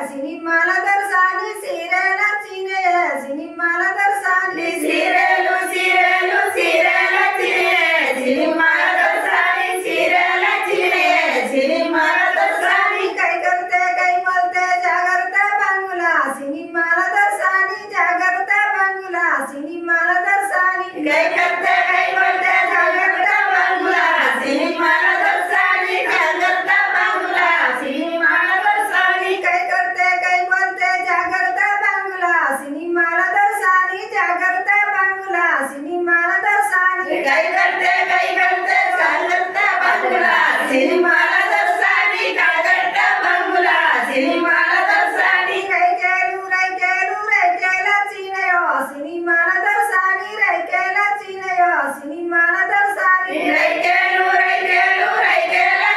సినిమాల దర్శని సీరియల్ చినే సినిమాల దర్శని serial serial serial చినే సినిమాల దర్శని సీరియల్ చినే సినిమాల దర్శని కై करते కై మల్తే జాగ్రత్త బంగులా సినిమాల దర్శని జాగ్రత్త బంగులా సినిమాల దర్శని కై करते కై మల్తే జాగ్రత్త బంగులా సినిమాల దర్శని జాగ్రత్త బంగులా సినిమాల దర్శని కై करते కై మల్తే జాగ్రత్త బంగులా సినిమాల దర్శని జాగ్రత్త బంగులా సినిమాల దర్శని కై करते జాగ్రత్త బంగులా సినిమాల దర్శని జాగ్రత్త బంగులా సినిమాల దర్శని రైకేలు రైకేల చినయో సినిమాల దర్శని రైకేల చినయో సినిమాల దర్శని రైకేలు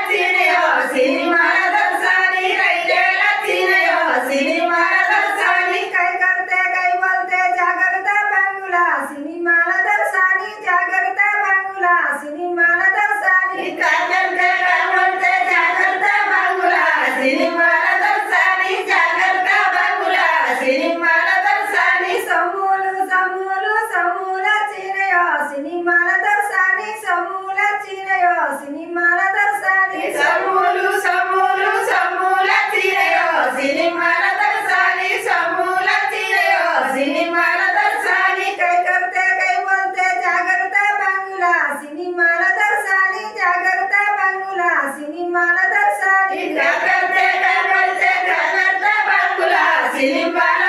చినయో సినిమాల దర్శని రైకేల చినయో సినిమాల దర్శని కై करते కై మల్తే జాగ్రత్త బంగులా సినిమాల దర్శని జాగ్రత్త బంగులా సినిమాల దర్శని కై करते కై మల్తే జాగ్రత్త బంగులా సినిమాల దర్శని జాగ్రత్త బంగులా సినిమాల దర్శని సమూల చినయో సినిమాల దర్శని సమూల చినయో సినిమాల దర్శని సమూల చినయో సినిమాల దర్శని సమూల చినయో సినిమాల దర్శని కై करते కై మల్తే జాగ్రత్త బంగులా సినిమాల దర్శని జాగ్రత్త బంగులా సినిమాల దర్శని కై करते కై మల్తే జాగ్రత్త బంగులా సినిమాల